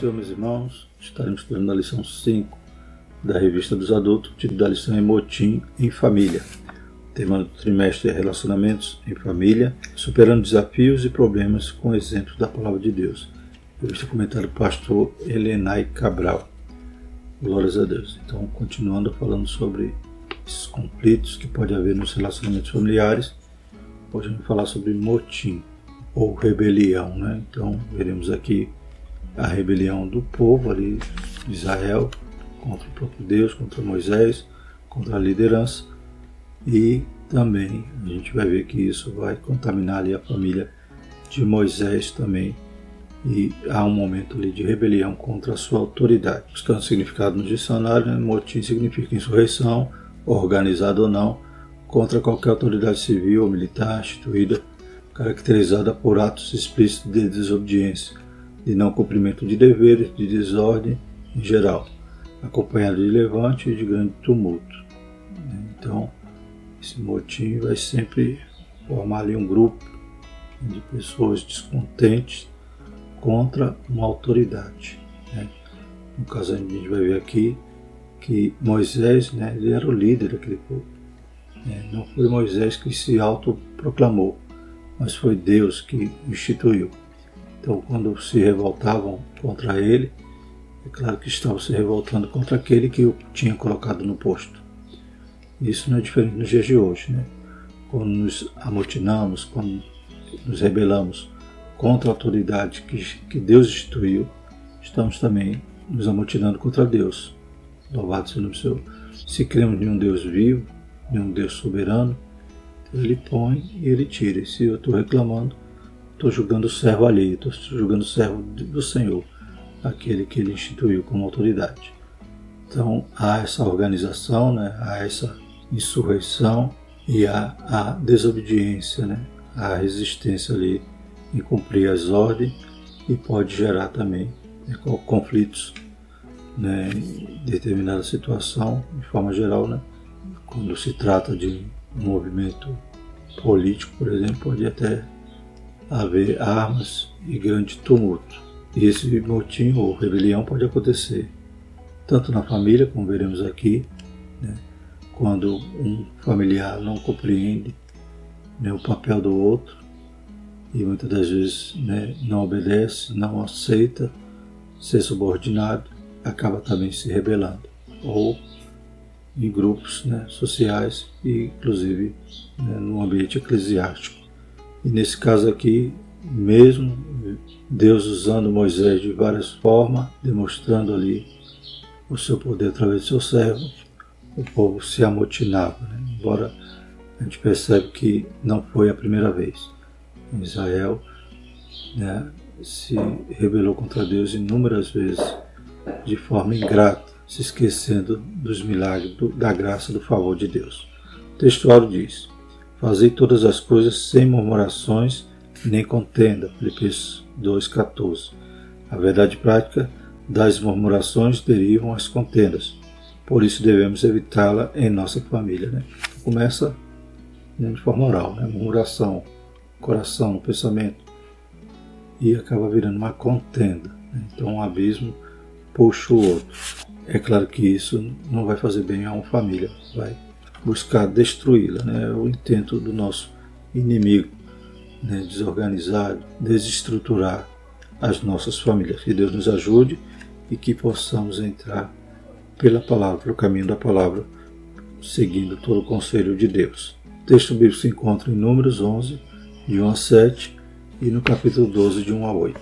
Senhor, meus irmãos. Estaremos estudando a lição 5 da Revista dos Adultos. O título da lição é Motim em Família. O tema do trimestre é Relacionamentos em Família, superando desafios e problemas com exemplos da Palavra de Deus. Revista comentário do pastor Helenay Cabral. Glórias a Deus. Então, continuando falando sobre esses conflitos que pode haver nos relacionamentos familiares, hoje vamos falar sobre motim ou rebelião, né? Então, veremos aqui a rebelião do povo ali de Israel contra o próprio Deus, contra Moisés, contra a liderança, e também a gente vai ver que isso vai contaminar ali a família de Moisés também, e há um momento ali de rebelião contra a sua autoridade. Buscando o significado no dicionário, né? Motim significa insurreição, organizada ou não, contra qualquer autoridade civil ou militar instituída, caracterizada por atos explícitos de desobediência, de não cumprimento de deveres, de desordem em geral, acompanhado de levante e de grande tumulto. Então, esse motim vai sempre formar ali um grupo de pessoas descontentes contra uma autoridade, né? No caso, a gente vai ver aqui que Moisés, né, ele era o líder daquele povo. Não foi Moisés que se autoproclamou, mas foi Deus que instituiu. Então, quando se revoltavam contra ele, é claro que estavam se revoltando contra aquele que o tinha colocado no posto. Isso não é diferente nos dias de hoje, né? Quando nos amotinamos, quando nos rebelamos contra a autoridade que Deus instituiu, estamos também nos amotinando contra Deus. Louvado seja o nome do Senhor. Se cremos em um Deus vivo, em um Deus soberano, Ele põe e Ele tira. E se eu estou reclamando, estou julgando o servo alheio, estou julgando o servo do Senhor, aquele que Ele instituiu como autoridade. Então há essa organização, né? Há essa insurreição e há a desobediência, né? Há a resistência ali em cumprir as ordens, e pode gerar também, né, conflitos, né, em determinada situação, de forma geral, né? Quando se trata de um movimento político, por exemplo, pode até haver armas e grande tumulto. E esse motim ou rebelião pode acontecer tanto na família, como veremos aqui, né, quando um familiar não compreende, né, o papel do outro e muitas das vezes, né, não obedece, não aceita ser subordinado, acaba também se rebelando. Ou em grupos, né, sociais e inclusive, né, no ambiente eclesiástico. E nesse caso aqui, mesmo Deus usando Moisés de várias formas, demonstrando ali o seu poder através do seu servo, o povo se amotinava, né? Embora a gente percebe que não foi a primeira vez. Israel, né, se rebelou contra Deus inúmeras vezes, de forma ingrata, se esquecendo dos milagres, da graça, do favor de Deus. O textuário diz: fazei todas as coisas sem murmurações nem contenda, Filipenses 2,14. A verdade prática das murmurações derivam as contendas, por isso devemos evitá-la em nossa família, né? Começa, né, de forma oral, né? Murmuração, coração, pensamento, e acaba virando uma contenda, né? Então um abismo puxa o outro. É claro que isso não vai fazer bem a uma família, vai buscar destruí-la, né? É o intento do nosso inimigo, né? Desorganizar, desestruturar as nossas famílias. Que Deus nos ajude e que possamos entrar pela palavra, pelo caminho da palavra, seguindo todo o conselho de Deus. O texto bíblico se encontra em Números 11, de 1 a 7, e no capítulo 12, de 1 a 8.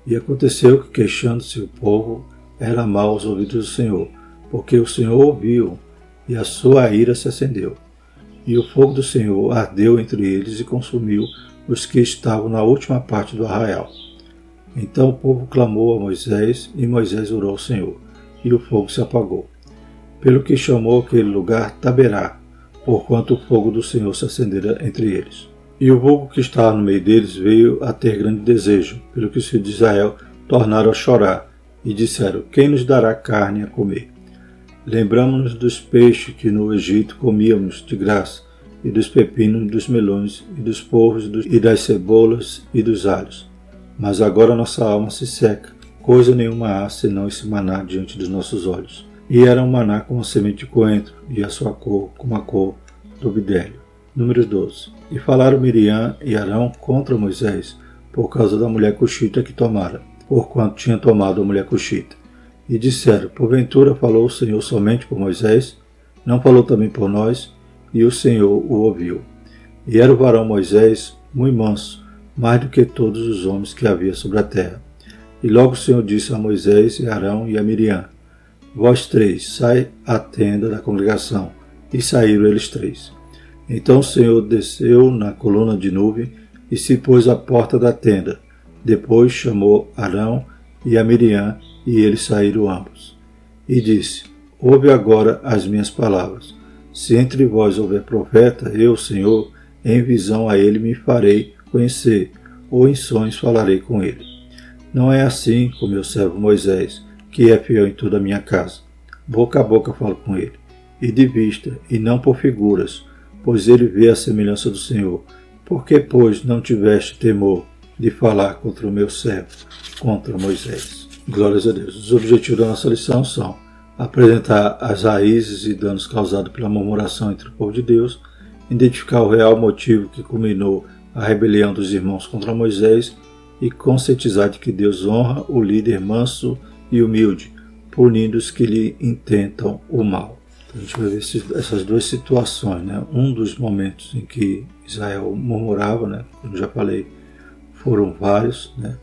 E aconteceu que, queixando-se o povo, era mal aos ouvidos do Senhor, porque o Senhor ouviu, e a sua ira se acendeu. E o fogo do Senhor ardeu entre eles e consumiu os que estavam na última parte do arraial. Então o povo clamou a Moisés, e Moisés orou ao Senhor, e o fogo se apagou. Pelo que chamou aquele lugar Taberá, porquanto o fogo do Senhor se acendera entre eles. E o povo que estava no meio deles veio a ter grande desejo, pelo que os filhos de Israel tornaram a chorar, e disseram: quem nos dará carne a comer? Lembramo-nos dos peixes que no Egito comíamos de graça, e dos pepinos, dos melões, e dos porros, e das cebolas, e dos alhos. Mas agora nossa alma se seca, coisa nenhuma há senão esse maná diante dos nossos olhos. E era um maná como a semente de coentro, e a sua cor como a cor do bidélio. Número 12. E falaram Miriam e Arão contra Moisés, por causa da mulher cuxita que tomara, porquanto tinha tomado a mulher cuxita. E disseram, porventura falou o Senhor somente por Moisés, não falou também por nós, e o Senhor o ouviu. E era o varão Moisés muito manso, mais do que todos os homens que havia sobre a terra. E logo o Senhor disse a Moisés, e a Arão e a Miriam, vós três, sai à tenda da congregação. E saíram eles três. Então o Senhor desceu na coluna de nuvem e se pôs à porta da tenda. Depois chamou Arão e a Miriam, e eles saíram ambos. E disse, ouve agora as minhas palavras. Se entre vós houver profeta, eu, Senhor, em visão a ele me farei conhecer, ou em sonhos falarei com ele. Não é assim com meu servo Moisés, que é fiel em toda a minha casa. Boca a boca falo com ele, e de vista, e não por figuras, pois ele vê a semelhança do Senhor. Por que, pois, não tiveste temor de falar contra o meu servo, contra Moisés? Glórias a Deus. Os objetivos da nossa lição são apresentar as raízes e danos causados pela murmuração entre o povo de Deus, identificar o real motivo que culminou a rebelião dos irmãos contra Moisés e conscientizar de que Deus honra o líder manso e humilde, punindo os que lhe intentam o mal. Então, a gente vai ver essas duas situações, né? Um dos momentos em que Israel murmurava, né? Como já falei, foram vários, né?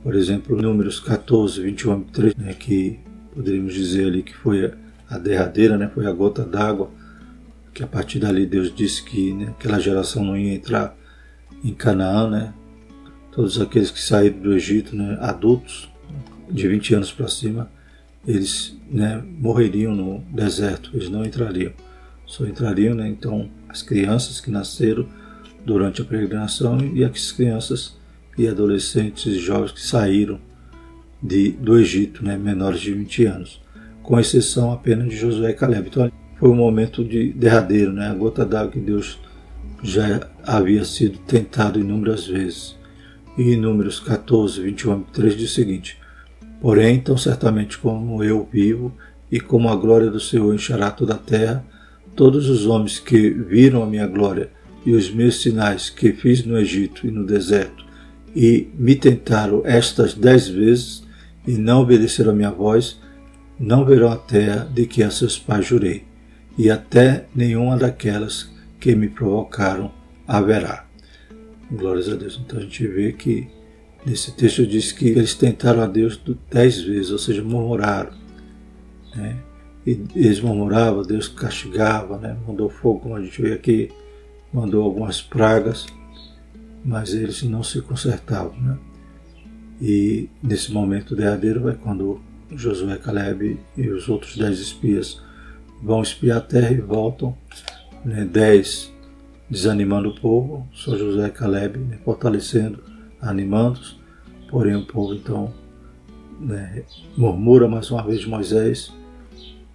Por exemplo, Números 14, 21 e 3, né? Que poderíamos dizer ali que foi a derradeira, né? Foi a gota d'água, que a partir dali Deus disse que, né, aquela geração não ia entrar em Canaã, né? Todos aqueles que saíram do Egito, né, adultos, de 20 anos para cima, eles, né, morreriam no deserto, eles não entrariam. Só entrariam, né, então, as crianças que nasceram durante a peregrinação e as crianças e adolescentes e jovens que saíram do Egito, né, menores de 20 anos, com exceção apenas de Josué e Caleb. Então, foi um momento de derradeiro, né, a gota d'água que Deus já havia sido tentado inúmeras vezes. E em Números 14, 21 e 3 diz o seguinte, porém, tão certamente como eu vivo e como a glória do Senhor encherá toda a terra, todos os homens que viram a minha glória e os meus sinais que fiz no Egito e no deserto e me tentaram estas 10 vezes e não obedeceram a minha voz, não verão a terra de que a seus pais jurei, e até nenhuma daquelas que me provocaram haverá. Glórias a Deus. Então a gente vê que nesse texto diz que eles tentaram a Deus 10 vezes, ou seja, murmuraram, né? E eles murmuravam, Deus castigava, né? Mandou fogo, como a gente vê aqui, mandou algumas pragas, mas eles não se consertavam, né? E nesse momento derradeiro é quando Josué, Caleb e os outros 10 espias vão espiar a terra e voltam, né? 10 desanimando o povo, só Josué e Caleb, né, fortalecendo, animando-os, porém o povo então, né, murmura mais uma vez de Moisés,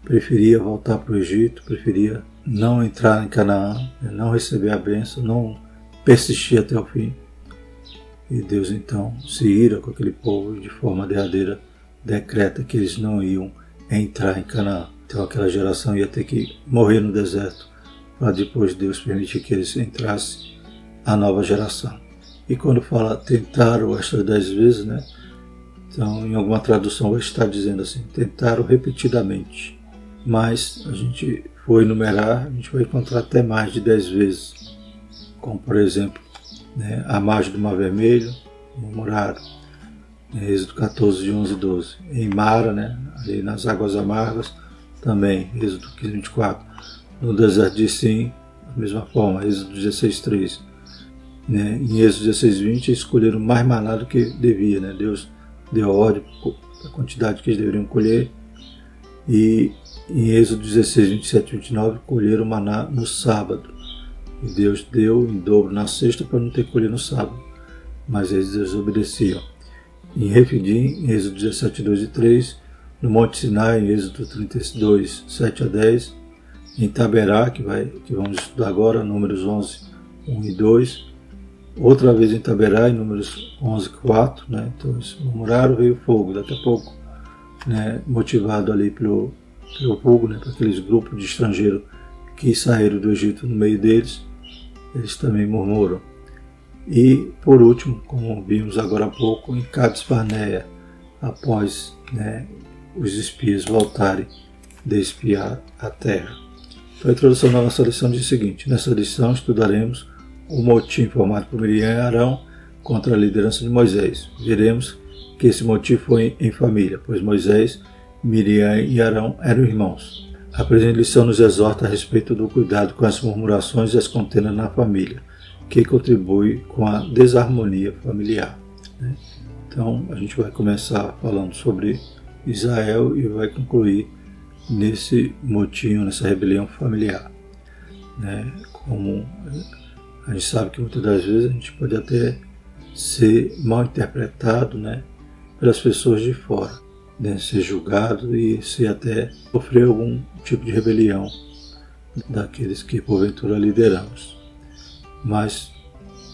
preferia voltar para o Egito, preferia não entrar em Canaã, né, não receber a bênção, não persistir até o fim. E Deus então se ira com aquele povo e de forma derradeira decreta que eles não iam entrar em Canaã. Então aquela geração ia ter que morrer no deserto, para depois Deus permitir que eles entrassem a nova geração. E quando fala tentaram estas 10 vezes, né? Então em alguma tradução vai estar dizendo assim, tentaram repetidamente. Mas a gente for enumerar, a gente vai encontrar até mais de 10 vezes. Como por exemplo, né, a margem do Mar Vermelho, murmuraram. Êxodo 14, de 11 e 12. Em Mara, né, ali nas águas amargas, também, Êxodo 15, 24. No deserto de Sim, da mesma forma, Êxodo 16, 3. Né? Em Êxodo 16, 20, escolheram mais maná do que devia. Né? Deus deu ordem para a quantidade que eles deveriam colher. E em Êxodo 16, 27 e 29, colheram maná no sábado. E Deus deu em dobro na sexta para não ter que colher no sábado. Mas eles desobedeciam. Em Refidim, em Êxodo 17, 2 e 3. No Monte Sinai, em Êxodo 32, 7 a 10. Em Taberá, que vamos estudar agora, Números 11, 1 e 2, outra vez em Taberá, em Números 11:4, né? Então eles murmuraram, veio fogo, daqui a pouco, né, motivado ali pelo fogo, né, para aqueles grupos de estrangeiros que saíram do Egito no meio deles, eles também murmuram. E por último, como vimos agora há pouco, em Cades Barneia, após, né, os espias voltarem de espiar a terra. Então, a introdução da nossa lição diz o seguinte: nessa lição estudaremos o motim formado por Miriam e Arão contra a liderança de Moisés. Veremos que esse motim foi em família, pois Moisés, Miriam e Arão eram irmãos. A presente lição nos exorta a respeito do cuidado com as murmurações e as contendas na família, que contribui com a desarmonia familiar. Então, a gente vai começar falando sobre Israel e vai concluir nesse motim, nessa rebelião familiar. Como a gente sabe que muitas das vezes a gente pode até ser mal interpretado, pelas pessoas de fora, ser julgado e se até sofrer algum tipo de rebelião daqueles que porventura lideramos. Mas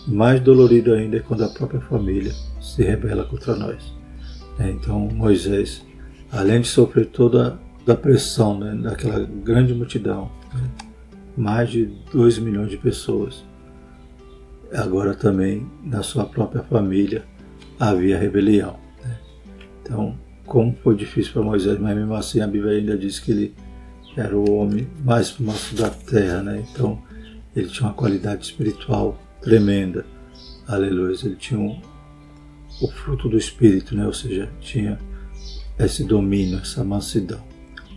mais dolorido ainda é quando a própria família se rebela contra nós. Então Moisés, além de sofrer toda a pressão daquela grande multidão, mais de 2 milhões de pessoas, agora também na sua própria família havia rebelião. Então, como foi difícil para Moisés, mas mesmo assim a Bíblia ainda diz que ele era o homem mais manso da terra, Então, ele tinha uma qualidade espiritual tremenda. Aleluia. Ele tinha o fruto do Espírito, ou seja, tinha esse domínio, essa mansidão.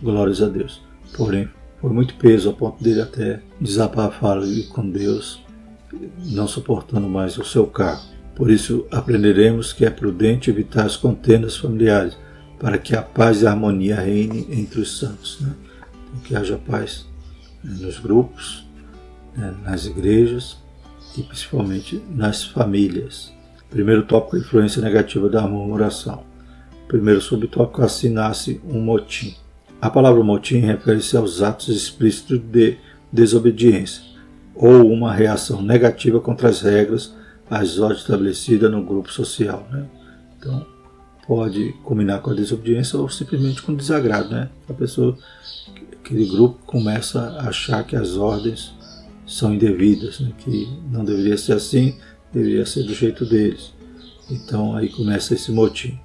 Glórias a Deus. Porém, foi muito peso a ponto dele até desabafar ali com Deus, não suportando mais o seu cargo. Por isso, aprenderemos que é prudente evitar as contendas familiares, para que a paz e a harmonia reine entre os santos. Então, que haja paz nos grupos, nas igrejas e principalmente nas famílias. Primeiro tópico: influência negativa da murmuração. Primeiro subtópico: assim nasce um motim. A palavra motim refere-se aos atos explícitos de desobediência ou uma reação negativa contra as regras, as ordens estabelecidas no grupo social. Então, pode combinar com a desobediência ou simplesmente com desagrado. A pessoa, aquele grupo começa a achar que as ordens são indevidas, que não deveria ser assim, deveria ser do jeito deles. Então aí começa esse motim.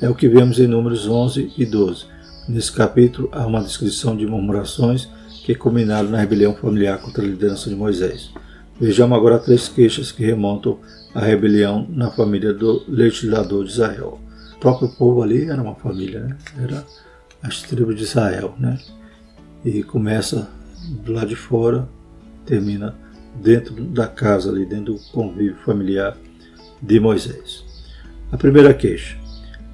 É o que vemos em Números 11 e 12. Nesse capítulo há uma descrição de murmurações que culminaram na rebelião familiar contra a liderança de Moisés. Vejamos agora 3 queixas que remontam à rebelião na família do legislador de Israel. O próprio povo ali era uma família, era as tribos de Israel. E começa do lado de fora, termina dentro da casa, ali dentro do convívio familiar de Moisés. A primeira queixa: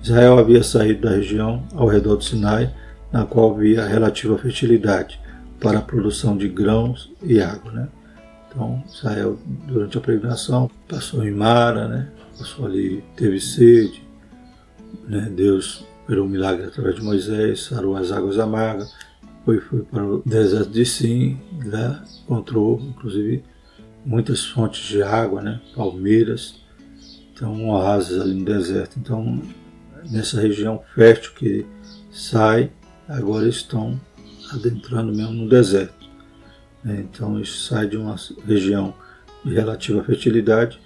Israel havia saído da região ao redor do Sinai, na qual havia relativa fertilidade para a produção de grãos e água. Então, Israel, durante a peregrinação, passou em Mara, passou ali, teve sede, Deus operou um milagre através de Moisés, sarou as águas amargas, foi para o deserto de Sim, lá encontrou, inclusive, muitas fontes de água, palmeiras, então oásis ali no deserto. Então, nessa região fértil que sai, agora estão adentrando mesmo no deserto. Então, eles saem de uma região de relativa fertilidade,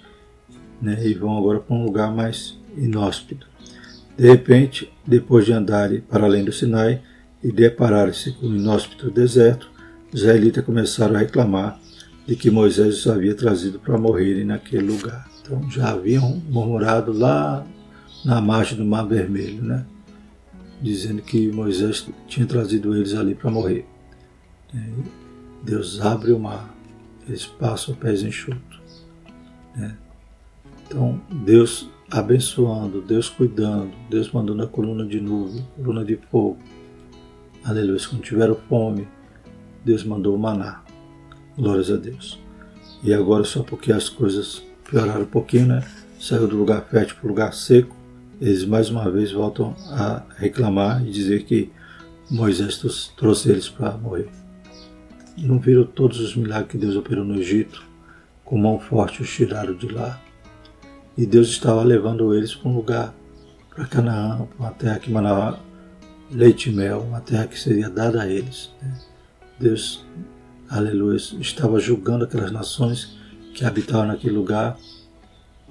e vão agora para um lugar mais inóspito. De repente, depois de andarem para além do Sinai e depararem-se com o inóspito deserto, os israelitas começaram a reclamar de que Moisés os havia trazido para morrerem naquele lugar. Então, já haviam murmurado lá na margem do Mar Vermelho, dizendo que Moisés tinha trazido eles ali para morrer. Deus abre o mar, eles passam a pés enxutos. Então, Deus abençoando, Deus cuidando, Deus mandando a coluna de nuvem, coluna de fogo. Aleluia. Quando tiveram fome, Deus mandou o maná. Glórias a Deus. E agora, só porque as coisas pioraram um pouquinho, saiu do lugar fértil para o lugar seco, eles mais uma vez voltam a reclamar e dizer que Moisés trouxe eles para morrer. Não viram todos os milagres que Deus operou no Egito? Com mão forte os tiraram de lá. E Deus estava levando eles para um lugar, para Canaã, uma terra que manava leite e mel, uma terra que seria dada a eles. Deus, aleluia, estava julgando aquelas nações que habitavam naquele lugar,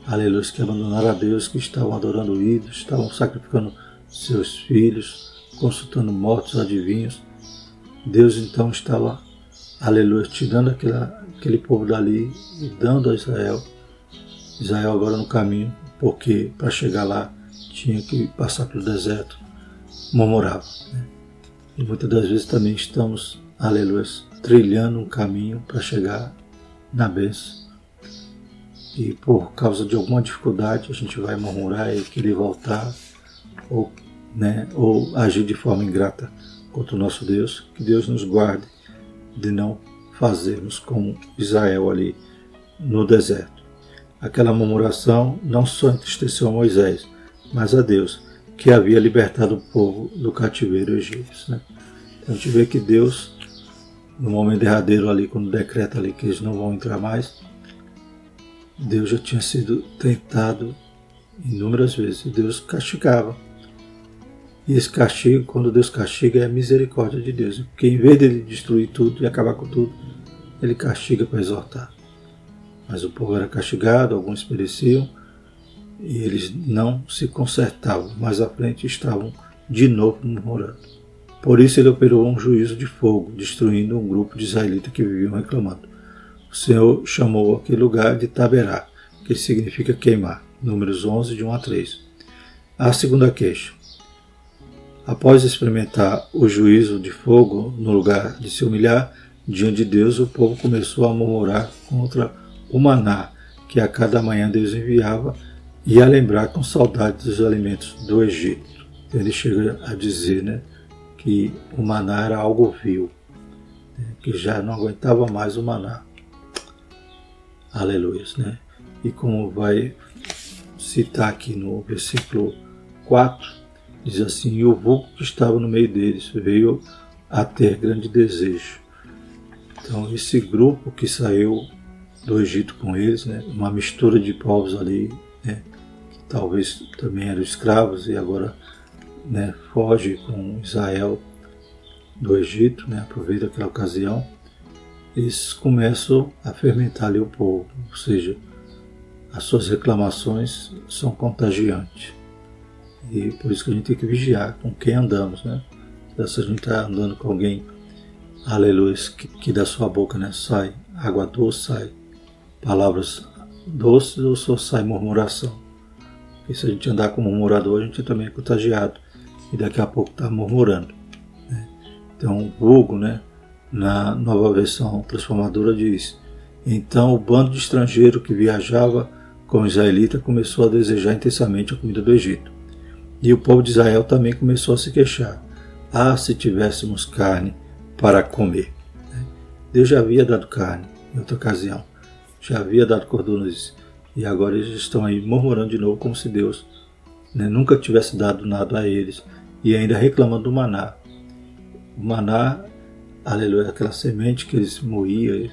aleluia, que abandonaram a Deus, que estavam adorando ídolos, estavam sacrificando seus filhos, consultando mortos, adivinhos. Deus então estava, aleluia, tirando aquele povo dali e dando a Israel agora no caminho, porque para chegar lá tinha que passar pelo deserto, murmurava. E muitas das vezes também estamos, aleluia, trilhando um caminho para chegar na bênção. E por causa de alguma dificuldade a gente vai murmurar e querer voltar, ou agir de forma ingrata contra o nosso Deus. Que Deus nos guarde de não fazermos como Israel ali no deserto. Aquela murmuração não só entristeceu a Moisés, mas a Deus, que havia libertado o povo do cativeiro egípcio. Então a gente vê que Deus, no momento derradeiro ali, quando decreta ali que eles não vão entrar mais, Deus já tinha sido tentado inúmeras vezes e Deus castigava. E esse castigo, quando Deus castiga, é a misericórdia de Deus, porque em vez de ele destruir tudo e acabar com tudo, ele castiga para exortar. Mas o povo era castigado, alguns pereciam, e eles não se consertavam. Mais à frente estavam de novo murmurando. Por isso ele operou um juízo de fogo, destruindo um grupo de israelitas que viviam reclamando. O Senhor chamou aquele lugar de Taberá, que significa queimar. Números 11, de 1 a 3. A segunda queixa. Após experimentar o juízo de fogo, no lugar de se humilhar diante de Deus, o povo começou a murmurar contra o maná que a cada manhã Deus enviava e a lembrar com saudade dos alimentos do Egito. Então ele chega a dizer que o maná era algo vil, que já não aguentava mais o maná. Aleluia. E como vai citar aqui no versículo 4, diz assim: e o vulgo que estava no meio deles veio a ter grande desejo. Então esse grupo que saiu do Egito com eles, uma mistura de povos ali, que talvez também eram escravos e agora foge com Israel do Egito, aproveita aquela ocasião, eles começam a fermentar ali o povo, ou seja, as suas reclamações são contagiantes. E por isso que a gente tem que vigiar com quem andamos, Se a gente está andando com alguém, aleluia, que da sua boca sai água doce, sai palavras doces, ou só sai murmuração. Porque se a gente andar com murmurador, a gente também é contagiado e daqui a pouco está murmurando. Então, vulgo, na nova versão transformadora diz: então o bando de estrangeiro que viajava com o israelita começou a desejar intensamente a comida do Egito. E o povo de Israel também começou a se queixar: se tivéssemos carne para comer. Deus já havia dado carne em outra ocasião, já havia dado cordões, e agora eles estão aí murmurando de novo como se Deus nunca tivesse dado nada a eles, e ainda reclamando do maná. O maná, aleluia, aquela semente que eles moíam,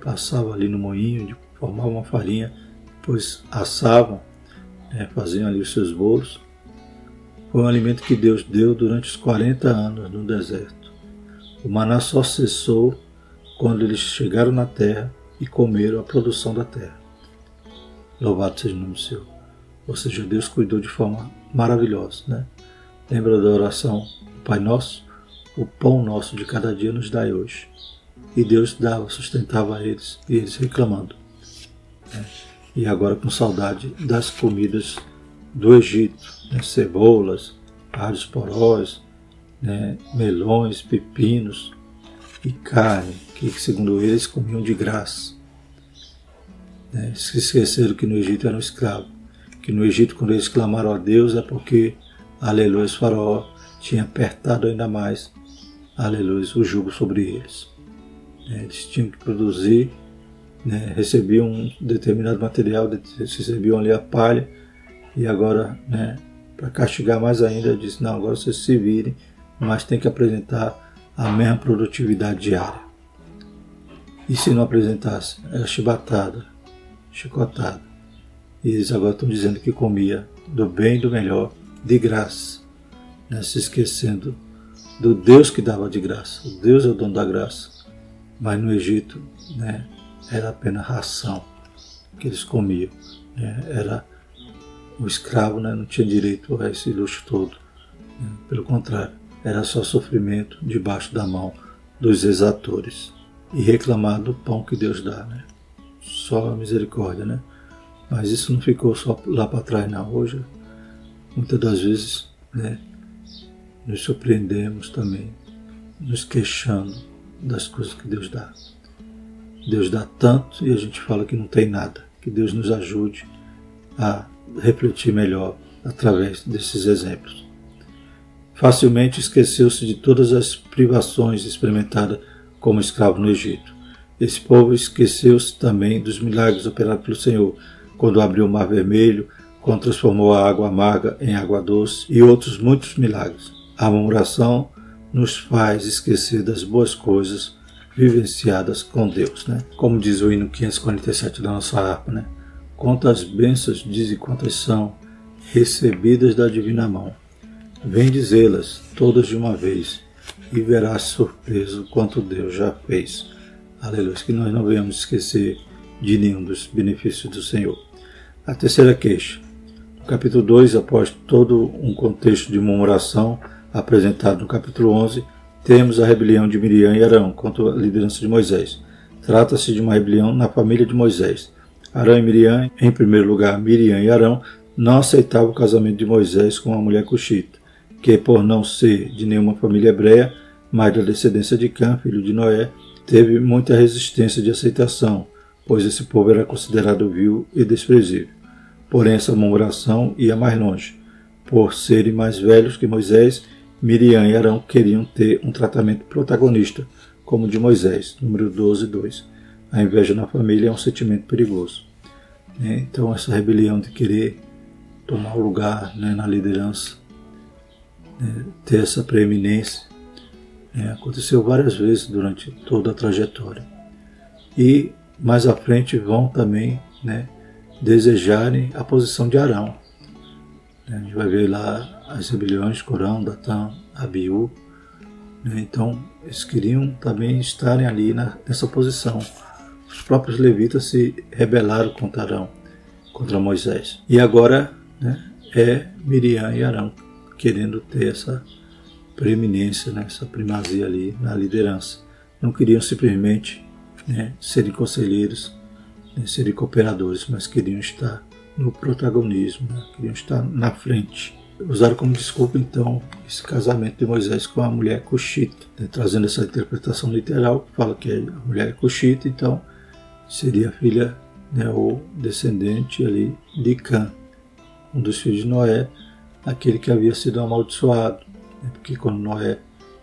passavam ali no moinho, formavam uma farinha, depois assavam, faziam ali os seus bolos. Foi um alimento que Deus deu durante os 40 anos no deserto. O maná só cessou quando eles chegaram na terra e comeram a produção da terra. Louvado seja o nome do Senhor. Ou seja, Deus cuidou de forma maravilhosa. Lembra da oração do Pai Nosso? O pão nosso de cada dia nos dai hoje. E Deus dava, sustentava eles, e eles reclamando. E agora com saudade das comidas do Egito, cebolas, alhos porós, melões, pepinos e carne, que segundo eles comiam de graça. Se esqueceram que no Egito eram escravos, que no Egito quando eles clamaram a Deus é porque, aleluia, o faraó tinha apertado ainda mais, aleluia, o jugo sobre eles. Eles tinham que produzir, recebiam um determinado material, recebiam ali a palha, e agora, para castigar mais ainda, disse: não, agora vocês se virem, mas tem que apresentar a mesma produtividade diária. E se não apresentasse, era chibatada, chicotada. E eles agora estão dizendo que comia do bem e do melhor de graça, né? Se esquecendo do Deus que dava de graça. O Deus é o dono da graça. Mas no Egito, né, era apenas ração que eles comiam, né? Era o escravo, né, não tinha direito a esse luxo todo, né? Pelo contrário, era só sofrimento debaixo da mão dos exatores. E reclamar do pão que Deus dá, né? Só a misericórdia, né? Mas isso não ficou só lá para trás, não. Hoje, muitas das vezes, né, nos surpreendemos também, nos queixando das coisas que Deus dá. Deus dá tanto e a gente fala que não tem nada. Que Deus nos ajude a refletir melhor através desses exemplos. Facilmente esqueceu-se de todas as privações experimentadas como escravo no Egito. Esse povo esqueceu-se também dos milagres operados pelo Senhor, quando abriu o Mar Vermelho, quando transformou a água amarga em água doce e outros muitos milagres. A murmuração nos faz esquecer das boas coisas vivenciadas com Deus, né? Como diz o hino 547 da nossa harpa, né? Quantas bênçãos, diz, e quantas são recebidas da divina mão. Vem dizê-las todas de uma vez, e verás surpreso quanto Deus já fez. Aleluia, que nós não venhamos esquecer de nenhum dos benefícios do Senhor. A terceira queixa. No capítulo 2, após todo um contexto de murmuração apresentado no capítulo 11, temos a rebelião de Miriam e Arão contra a liderança de Moisés. Trata-se de uma rebelião na família de Moisés. Arão e Miriam, em primeiro lugar, Miriam e Arão, não aceitavam o casamento de Moisés com uma mulher cuxita, que por não ser de nenhuma família hebreia, mas da descendência de Cã, filho de Noé, teve muita resistência de aceitação, pois esse povo era considerado vil e desprezível. Porém, essa murmuração ia mais longe. Por serem mais velhos que Moisés, Miriam e Arão queriam ter um tratamento protagonista, como o de Moisés, número 12:2. A inveja na família é um sentimento perigoso. Então, essa rebelião de querer tomar o lugar, né, na liderança, ter essa preeminência, aconteceu várias vezes durante toda a trajetória. E mais à frente vão também, né, desejarem a posição de Arão. A gente vai ver lá as rebeliões, Corão, Datã, Abiú. Então, eles queriam também estarem ali nessa posição. Os próprios levitas se rebelaram contra Arão, contra Moisés. E agora, né, é Miriam e Arão querendo ter essa preeminência, né, essa primazia ali na liderança. Não queriam simplesmente, né, serem conselheiros, né, serem cooperadores, mas queriam estar no protagonismo, né, queriam estar na frente. Usaram como desculpa, então, esse casamento de Moisés com a mulher cuxita, né, trazendo essa interpretação literal, que fala que a mulher é cuxita, então seria filha, né, ou descendente ali de Cã, um dos filhos de Noé, aquele que havia sido amaldiçoado, né, porque quando Noé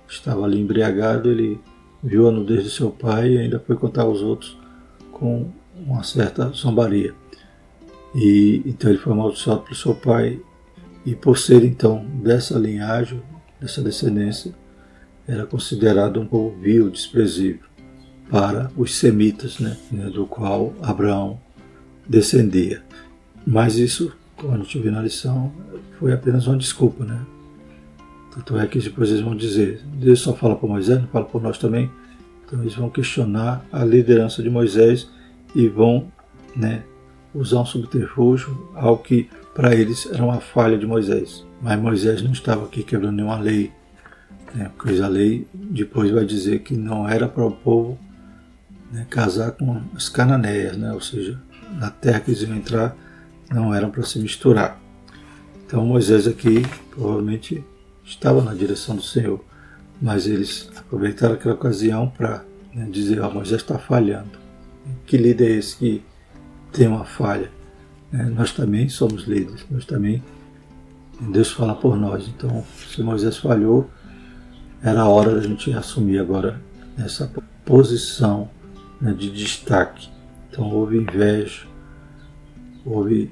estava ali embriagado, ele viu a nudez de seu pai e ainda foi contar aos outros com uma certa zombaria. E então ele foi amaldiçoado pelo seu pai, e por ser então dessa linhagem, dessa descendência, era considerado um povo vil, desprezível para os semitas, né, do qual Abraão descendia. Mas isso, como a gente viu na lição, foi apenas uma desculpa, né? Tanto é que depois eles vão dizer, Deus só fala para Moisés, não fala por nós também. Então eles vão questionar a liderança de Moisés e vão, né, usar um subterfúgio, algo que para eles era uma falha de Moisés. Mas Moisés não estava aqui quebrando nenhuma lei, né, porque a lei depois vai dizer que não era para o povo, né, casar com as cananeias, né, ou seja, na terra que eles iam entrar não eram para se misturar. Então Moisés aqui provavelmente estava na direção do Senhor, mas eles aproveitaram aquela ocasião para, né, dizer, Moisés está falhando. Que líder é esse que tem uma falha? Nós também somos líderes, nós também, Deus fala por nós. Então, se Moisés falhou, era a hora da gente assumir agora essa posição, né, de destaque. Então houve inveja, houve,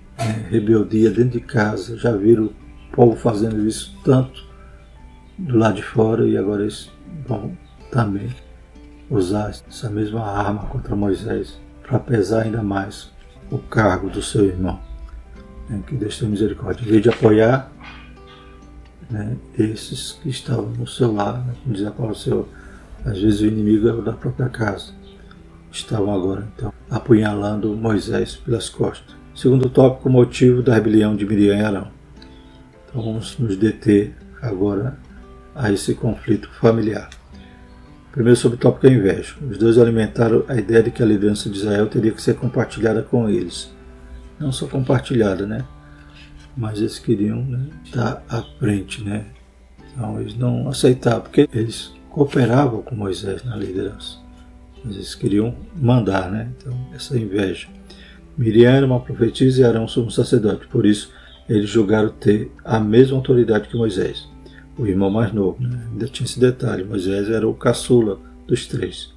rebeldia dentro de casa. Já viram o povo fazendo isso tanto do lado de fora, e agora eles vão também usar essa mesma arma contra Moisés para pesar ainda mais o cargo do seu irmão. que Deus tem misericórdia. Em vez de apoiar, né, esses que estavam no seu lar, né, como dizia Paulo, às vezes o inimigo é da própria casa, estavam agora então apunhalando Moisés pelas costas. Segundo tópico, o motivo da rebelião de Miriam e Arão. Então vamos nos deter agora a esse conflito familiar. Primeiro subtópico é a inveja. Os dois alimentaram a ideia de que a liderança de Israel teria que ser compartilhada com eles. Não só compartilhada, né? Mas eles queriam, né, estar à frente, né? Então eles não aceitavam, porque eles cooperavam com Moisés na liderança. Mas eles queriam mandar, né? Então essa inveja. Miriam era uma profetisa e Arão sumo sacerdote, por isso eles julgaram ter a mesma autoridade que Moisés, o irmão mais novo, né? Ainda tinha esse detalhe, Moisés era o caçula dos três.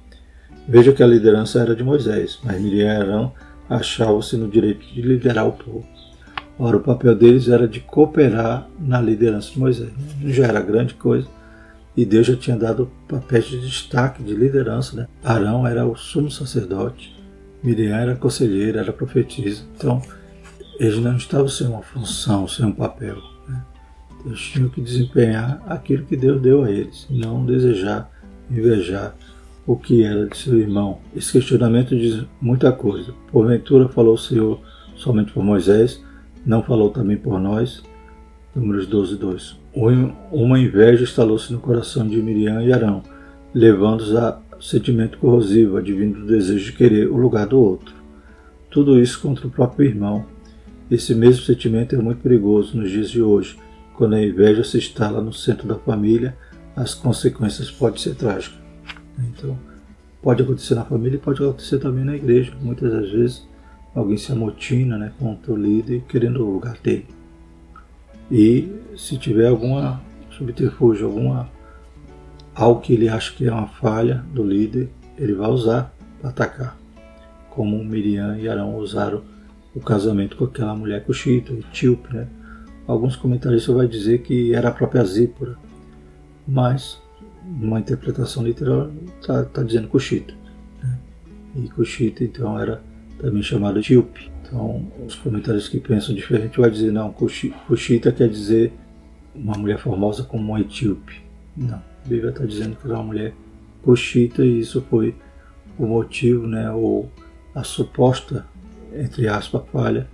Veja que a liderança era de Moisés, mas Miriam e Arão achavam-se no direito de liderar o povo. Ora, o papel deles era de cooperar na liderança de Moisés. Não já era grande coisa, e Deus já tinha dado papéis de destaque, de liderança, né? Arão era o sumo sacerdote, Miriam era conselheira, era profetisa. Então, eles não estavam sem uma função, sem um papel, né? Eles tinham que desempenhar aquilo que Deus deu a eles, e não desejar, invejar o que era de seu irmão. Esse questionamento diz muita coisa. Porventura falou o Senhor somente por Moisés, não falou também por nós? Números 12, 2. Uma inveja instalou-se no coração de Miriam e Arão, levando-os a sentimento corrosivo, advindo do desejo de querer o lugar do outro. Tudo isso contra o próprio irmão. Esse mesmo sentimento é muito perigoso nos dias de hoje. Quando a inveja se instala no centro da família, as consequências podem ser trágicas. Então, pode acontecer na família e pode acontecer também na igreja. Muitas das vezes, alguém se amotina, né, contra o líder querendo o lugar dele. E se tiver alguma subterfúgio, algo que ele acha que é uma falha do líder, ele vai usar para atacar. Como Miriam e Arão usaram o casamento com aquela mulher cuxita, etíope, né? Alguns comentaristas vão dizer que era a própria Zípora, mas numa interpretação literal está dizendo cuxita, né? E cuxita então era também chamado etíope. Então os comentaristas que pensam diferente vão dizer não, cuxita quer dizer uma mulher formosa como uma etíope. Não, a Bíblia está dizendo que era uma mulher cuxita e isso foi o motivo, né, ou a suposta, entre aspas, falha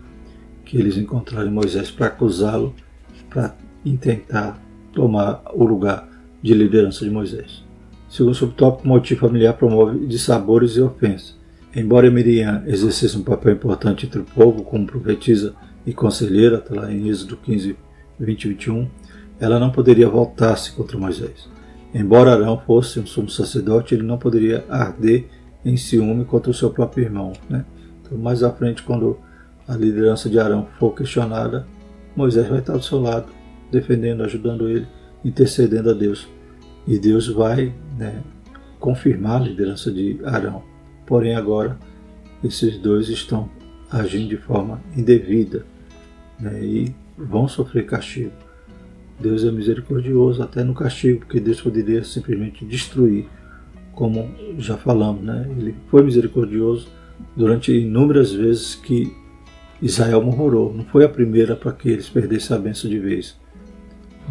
que eles encontraram em Moisés para acusá-lo, para tentar tomar o lugar de liderança de Moisés. Segundo subtópico, o motivo familiar promove dissabores e ofensas. Embora Miriam exercesse um papel importante entre o povo como profetisa e conselheira, está lá em Êxodo 15, 20 e 21, ela não poderia voltar-se contra Moisés. Embora Arão fosse um sumo sacerdote, ele não poderia arder em ciúme contra o seu próprio irmão, né? Então, mais à frente, quando a liderança de Arão for questionada, Moisés vai estar do seu lado, defendendo, ajudando ele, intercedendo a Deus. E Deus vai, né, confirmar a liderança de Arão. Porém, agora, esses dois estão agindo de forma indevida, né, e vão sofrer castigo. Deus é misericordioso até no castigo, porque Deus poderia simplesmente destruir, como já falamos, né? Ele foi misericordioso durante inúmeras vezes que Israel murmurou. Não foi a primeira para que eles perdessem a bênção de vez,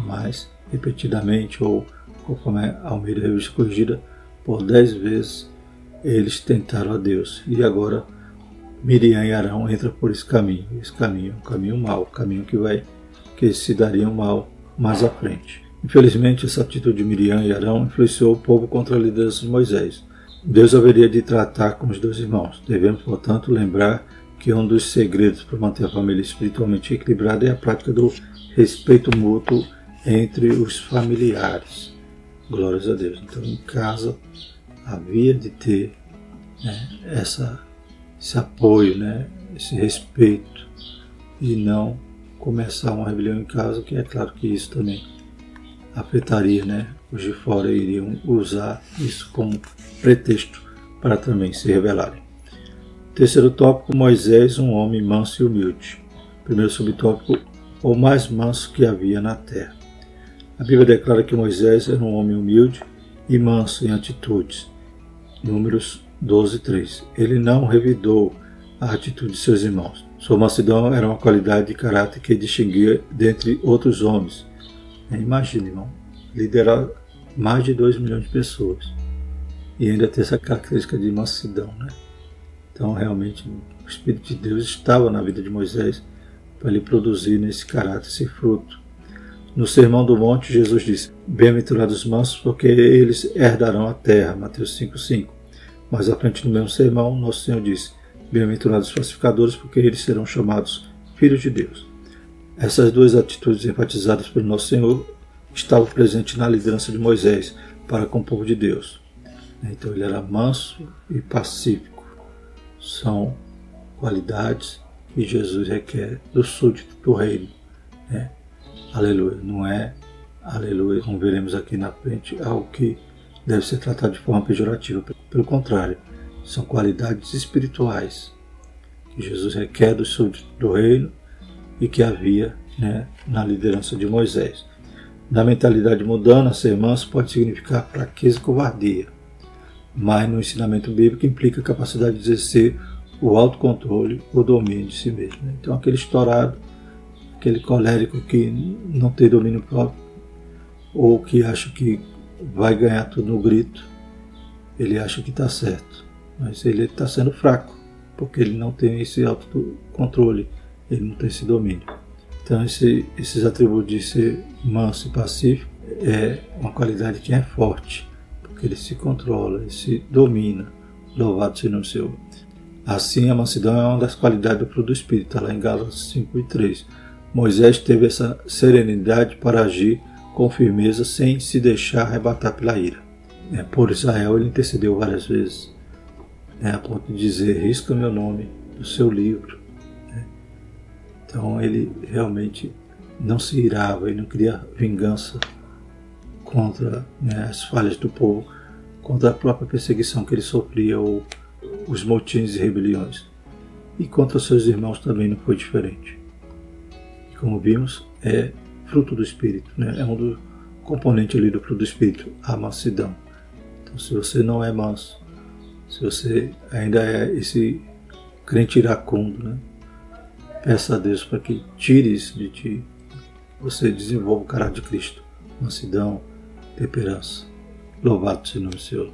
mas repetidamente, ou conforme a Almeida Revista Corrigida, por 10 vezes eles tentaram a Deus. E agora Miriam e Arão entram por esse caminho. Esse caminho é um caminho mau, um caminho que se dariam mal mais à frente. Infelizmente, essa atitude de Miriam e Arão influenciou o povo contra a liderança de Moisés. Deus haveria de tratar com os dois irmãos. Devemos, portanto, lembrar que um dos segredos para manter a família espiritualmente equilibrada é a prática do respeito mútuo entre os familiares. Glórias a Deus. Então, em casa, havia de ter, né, esse apoio, né, esse respeito, e não começar uma rebelião em casa, que é claro que isso também afetaria, né? Os de fora iriam usar isso como pretexto para também se rebelarem. Terceiro tópico, Moisés, um homem manso e humilde. Primeiro subtópico, o mais manso que havia na terra. A Bíblia declara que Moisés era um homem humilde e manso em atitudes. Números 12, 3. Ele não revidou a atitude de seus irmãos. Sua mansidão era uma qualidade de caráter que distinguia dentre outros homens. Imagine, irmão, liderar mais de 2 milhões de pessoas e ainda ter essa característica de mansidão, né? Então, realmente, o Espírito de Deus estava na vida de Moisés para ele produzir nesse caráter, esse fruto. No Sermão do Monte, Jesus disse: bem-aventurados os mansos, porque eles herdarão a terra. Mateus 5,5. Mais à frente no mesmo sermão, Nosso Senhor disse: bem-aventurados os pacificadores, porque eles serão chamados filhos de Deus. Essas duas atitudes enfatizadas pelo Nosso Senhor estavam presentes na liderança de Moisés para com o povo de Deus. Então ele era manso e pacífico. São qualidades que Jesus requer do súdito do reino. Aleluia. Não é, aleluia, como veremos aqui na frente, algo que deve ser tratado de forma pejorativa. Pelo contrário, são qualidades espirituais que Jesus requer do súdito do reino e que havia, na liderança de Moisés. Na mentalidade mundana, ser manso pode significar fraqueza e covardia, mas no ensinamento bíblico implica a capacidade de exercer o autocontrole, o domínio de si mesmo. Então aquele estourado, aquele colérico que não tem domínio próprio, ou que acha que vai ganhar tudo no grito, ele acha que está certo, mas ele está sendo fraco, porque ele não tem esse autocontrole, ele não tem esse domínio. Então esses atributos de ser manso e pacífico é uma qualidade que é forte, porque ele se controla, ele se domina. Louvado seja o nome do Senhor. Assim, a mansidão é uma das qualidades do fruto do Espírito, está lá em Gálatas 5:3. Moisés teve essa serenidade para agir com firmeza sem se deixar arrebatar pela ira. Por Israel ele intercedeu várias vezes, a ponto de dizer: risca meu nome do seu livro. Então ele realmente não se irava, ele não queria vingança contra as falhas do povo, contra a própria perseguição que ele sofria, ou os motins e rebeliões. E contra seus irmãos também não foi diferente. E como vimos, é fruto do Espírito, é um dos componentes ali do fruto do Espírito, a mansidão. Então, se você não é manso, se você ainda é esse crente iracundo, peça a Deus para que tire isso de ti. Você desenvolva o caráter de Cristo, mansidão, temperança. Louvado seja o nome do Senhor.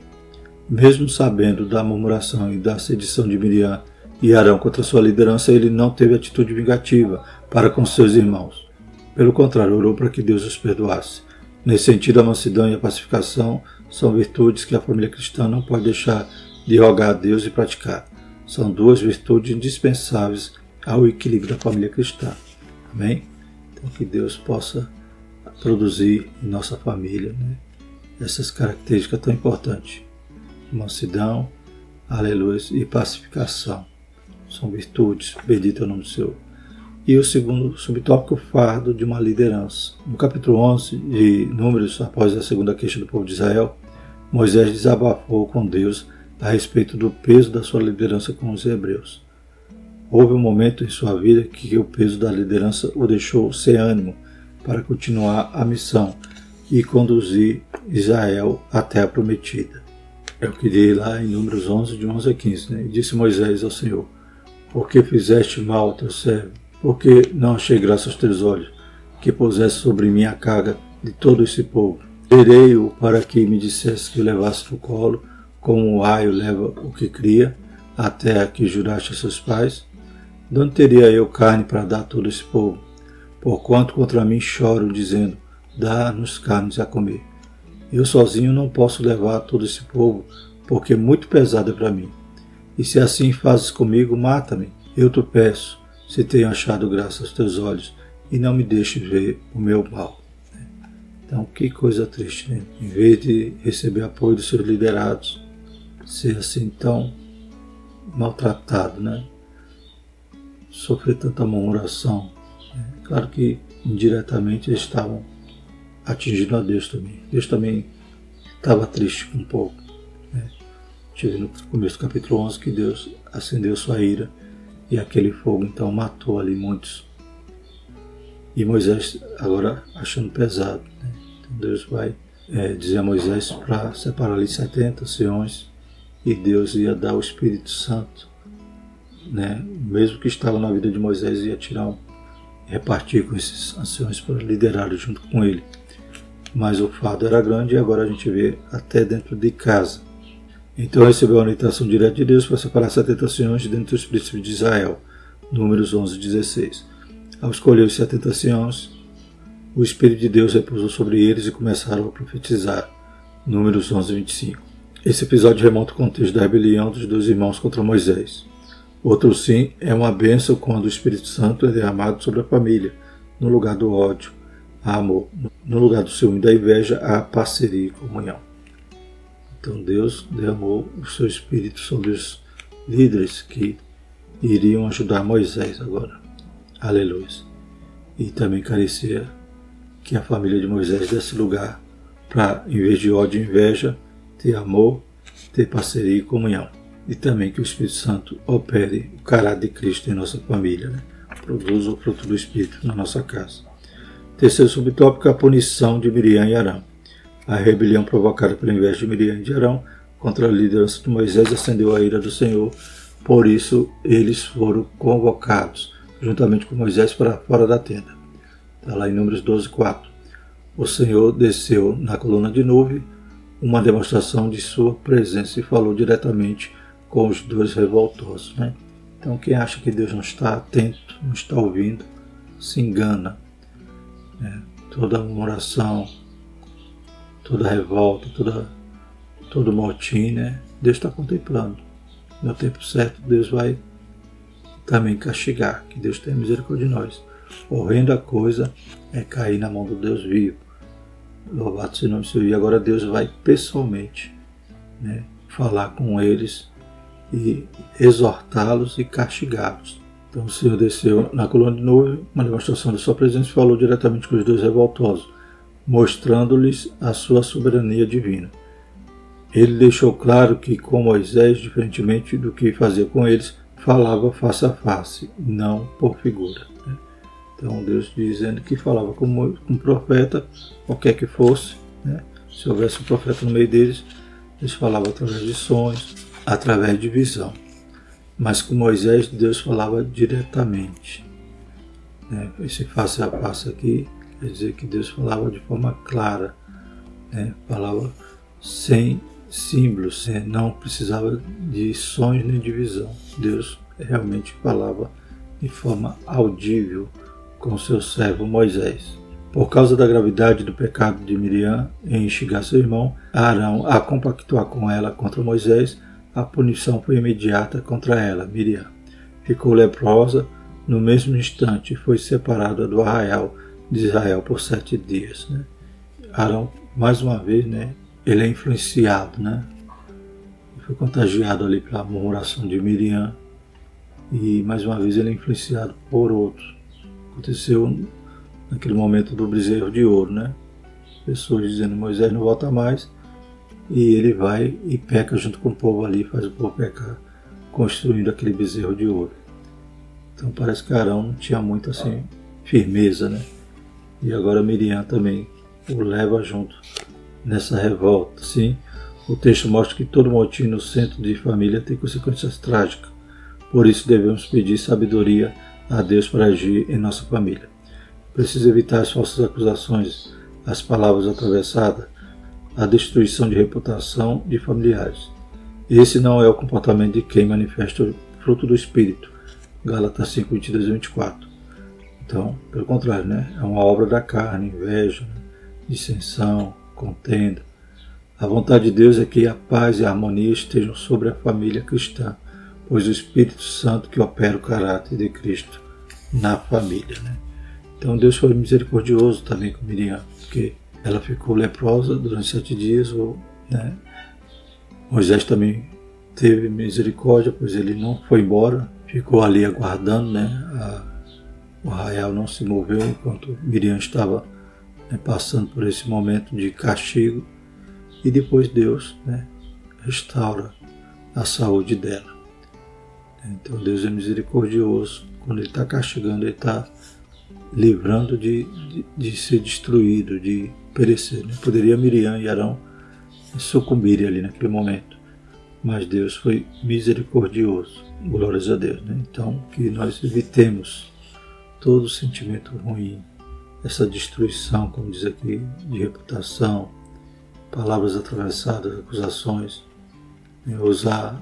Mesmo sabendo da murmuração e da sedição de Miriam e Arão contra sua liderança, ele não teve atitude vingativa para com seus irmãos. Pelo contrário, orou para que Deus os perdoasse. Nesse sentido, a mansidão e a pacificação são virtudes que a família cristã não pode deixar de rogar a Deus e praticar. São duas virtudes indispensáveis ao equilíbrio da família cristã. Amém? Então que Deus possa produzir em nossa família essas características tão importantes. Mansidão, aleluia, e pacificação. São virtudes, bendito é o nome do Senhor. E o segundo subtópico, o fardo de uma liderança. No capítulo 11 de Números, após a segunda queixa do povo de Israel, Moisés desabafou com Deus a respeito do peso da sua liderança com os hebreus. Houve um momento em sua vida que o peso da liderança o deixou sem ânimo para continuar a missão e conduzir Israel à terra prometida. É o que diz lá em Números 11, de 11 a 15. E disse Moisés ao Senhor: por que fizeste mal ao teu servo? Por que não achei graça aos teus olhos, que puseste sobre mim a carga de todo esse povo? Terei-o para que me dissesse que o levasse no colo, como o aio leva o que cria, a terra que juraste a seus pais? De onde teria eu carne para dar a todo esse povo? Porquanto contra mim choram, dizendo: dá-nos carnes a comer. Eu sozinho não posso levar todo esse povo, porque é muito pesado para mim. E se assim fazes comigo, mata-me. Eu te peço, se tenho achado graça aos teus olhos, e não me deixes ver o meu mal. Então, que coisa triste, Em vez de receber apoio dos seus liderados, ser assim tão maltratado, Sofrer tanta murmuração. Claro que indiretamente eles estavam atingindo a Deus também. Deus também estava triste um pouco. Tive no começo do capítulo 11 que Deus acendeu sua ira e aquele fogo então matou ali muitos. E Moisés agora achando pesado. Então Deus vai dizer a Moisés para separar ali 70 anciões e Deus ia dar o Espírito Santo né, mesmo que estava na vida de Moisés, ia repartir com esses anciões para liderar junto com ele. Mas o fardo era grande e agora a gente vê até dentro de casa. Então recebeu a orientação direta de Deus para separar 70 anciões dentre os príncipes de Israel. Números 11:16. Ao escolher os 70 anciãos, o Espírito de Deus repousou sobre eles e começaram a profetizar. Números 11:25. Esse episódio remonta ao contexto da rebelião dos dois irmãos contra Moisés. Outro sim é uma bênção quando o Espírito Santo é derramado sobre a família, no lugar do ódio, há amor. No lugar do ciúme e da inveja, há parceria e comunhão. Então Deus derramou o seu Espírito sobre os líderes que iriam ajudar Moisés agora. Aleluia. E também carecia que a família de Moisés desse lugar para, em vez de ódio e inveja, ter amor, ter parceria e comunhão. E também que o Espírito Santo opere o caráter de Cristo em nossa família, né? Produza o fruto do Espírito na nossa casa. Terceiro subtópico, a punição de Miriam e Arão. A rebelião provocada pela inveja de Miriam e de Arão contra a liderança de Moisés acendeu a ira do Senhor. Por isso, eles foram convocados, juntamente com Moisés, para fora da tenda. Está lá em Números 12:4. O Senhor desceu na coluna de nuvem, uma demonstração de sua presença, e falou diretamente com os dois revoltosos, né? Então, quem acha que Deus não está atento, não está ouvindo, se engana. Toda murmuração, toda revolta, todo motim, né? Deus está contemplando. No tempo certo, Deus vai também castigar, que Deus tenha misericórdia de nós. Horrenda coisa é cair na mão do Deus vivo. Louvado seja o nome do Senhor. E agora Deus vai pessoalmente, né, falar com eles e exortá-los e castigá-los. Então o Senhor desceu na coluna de nuvem, uma demonstração da sua presença, e falou diretamente com os dois revoltosos, mostrando-lhes a sua soberania divina. Ele deixou claro que com Moisés, diferentemente do que fazia com eles, falava face a face, não por figura. Então Deus dizendo que falava com um profeta, qualquer que fosse, né? Se houvesse um profeta no meio deles, eles falavam através de sonhos, através de visão. Mas com Moisés, Deus falava diretamente. Esse face a face aqui quer dizer que Deus falava de forma clara, falava sem símbolos, não precisava de sonhos nem de visão. Deus realmente falava de forma audível com seu servo Moisés. Por causa da gravidade do pecado de Miriam em instigar seu irmão Arão a compactuar com ela contra Moisés, a punição foi imediata contra ela, Miriam. Ficou leprosa no mesmo instante e foi separada do arraial de Israel por 7 dias. Arão, mais uma vez, ele é influenciado, foi contagiado ali pela murmuração de Miriam e mais uma vez ele é influenciado por outros. Aconteceu naquele momento do bezerro de ouro, pessoas dizendo Moisés não volta mais, e ele vai e peca junto com o povo ali, faz o povo pecar, construindo aquele bezerro de ouro. Então parece que Arão não tinha muito assim firmeza, e agora Miriam também o leva junto nessa revolta. Sim, o texto mostra que todo motim no centro de família tem consequências trágicas, por isso devemos pedir sabedoria a Deus para agir em nossa família. Precisa evitar as falsas acusações, as palavras atravessadas, a destruição de reputação de familiares. Esse não é o comportamento de quem manifesta o fruto do Espírito. Gálatas 5, 22 e 24. Então, pelo contrário, é uma obra da carne, inveja, dissensão, contenda. A vontade de Deus é que a paz e a harmonia estejam sobre a família cristã, pois o Espírito Santo que opera o caráter de Cristo na família. Então Deus foi misericordioso também com Miriam, porque ela ficou leprosa durante 7 dias. Moisés também teve misericórdia, pois ele não foi embora, ficou ali aguardando, o arraial não se moveu enquanto Miriam estava passando por esse momento de castigo, e depois Deus restaura a saúde dela. Então Deus é misericordioso. Quando Ele está castigando, Ele está livrando de ser destruído, de perecer. Poderia Miriam e Arão sucumbirem ali naquele momento, mas Deus foi misericordioso. Glórias a Deus, né? Então, que nós evitemos todo sentimento ruim, essa destruição, como diz aqui, de reputação, palavras atravessadas, acusações, usar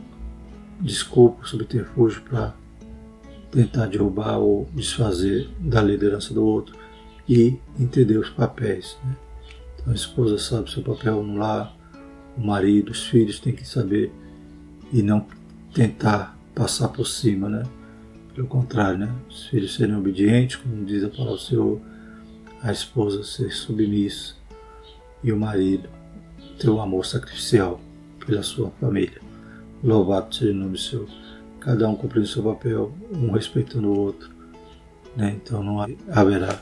desculpas, subterfúgio para tentar derrubar ou desfazer da liderança do outro e entender os papéis, né? Então a esposa sabe o seu papel no lar, o marido, os filhos têm que saber e não tentar passar por cima, né? Pelo contrário, né? Os filhos serem obedientes, como diz a palavra do Senhor, a esposa ser submissa e o marido ter o amor sacrificial pela sua família. Louvado seja o nome do Senhor. Cada um cumprindo seu papel, um respeitando o outro, né? Então não haverá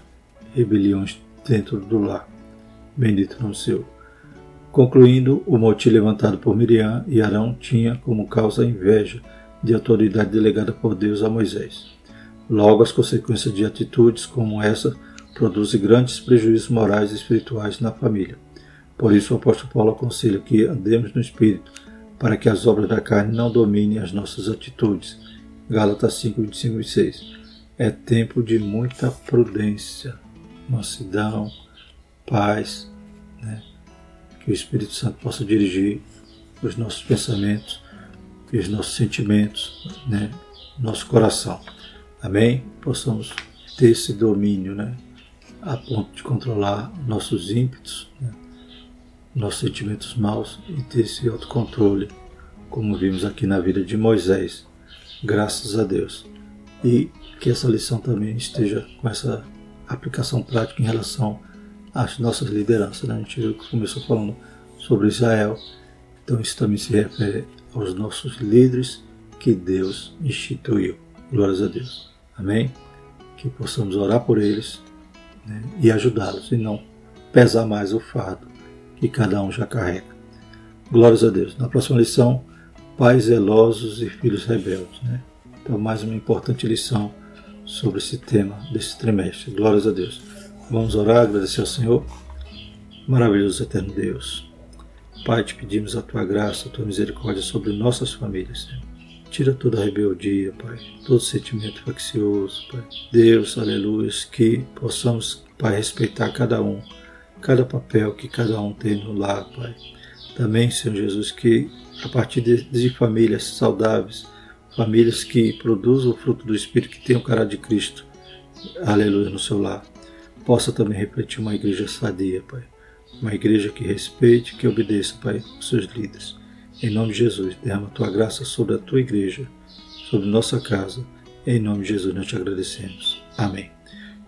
rebeliões dentro do lar. Bendito o nome do Senhor. Concluindo, o motim levantado por Miriam e Arão tinha como causa a inveja de autoridade delegada por Deus a Moisés. Logo, as consequências de atitudes como essa produzem grandes prejuízos morais e espirituais na família. Por isso, o apóstolo Paulo aconselha que andemos no Espírito, para que as obras da carne não dominem as nossas atitudes. Gálatas 5, 25 e 26. É tempo de muita prudência, mansidão, paz, né? Que o Espírito Santo possa dirigir os nossos pensamentos e os nossos sentimentos, né? Nosso coração. Amém? Possamos ter esse domínio, né? A ponto de controlar nossos ímpetos, né? Nossos sentimentos maus e ter esse autocontrole, como vimos aqui na vida de Moisés, graças a Deus. E que essa lição também esteja com essa aplicação prática em relação às nossas lideranças, né? A gente viu que começou falando sobre Israel, então isso também se refere aos nossos líderes que Deus instituiu. Glórias a Deus. Amém? Que possamos orar por eles, né? E ajudá-los, e não pesar mais o fardo que cada um já carrega. Glórias a Deus. Na próxima lição, pais zelosos e filhos rebeldes, né? Então, mais uma importante lição sobre esse tema desse trimestre. Glórias a Deus. Vamos orar, agradecer ao Senhor. Maravilhoso eterno Deus. Pai, te pedimos a tua graça, a tua misericórdia sobre nossas famílias, Senhor. Tira toda a rebeldia, Pai, todo sentimento faccioso, Pai. Deus, aleluia, que possamos, Pai, respeitar cada um, cada papel que cada um tem no lar, Pai. Também, Senhor Jesus, que a partir de famílias saudáveis, famílias que produzam o fruto do Espírito, que tenham o caráter de Cristo, aleluia, no seu lar, possa também refletir uma igreja sadia, Pai. Uma igreja que respeite, que obedeça, Pai, os seus líderes. Em nome de Jesus, derrama a tua graça sobre a tua igreja, sobre nossa casa. Em nome de Jesus, nós te agradecemos. Amém.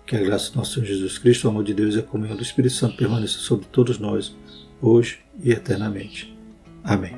Que a graça do nosso Senhor Jesus Cristo, o amor de Deus e a comunhão do Espírito Santo permaneça sobre todos nós, hoje e eternamente. Amém.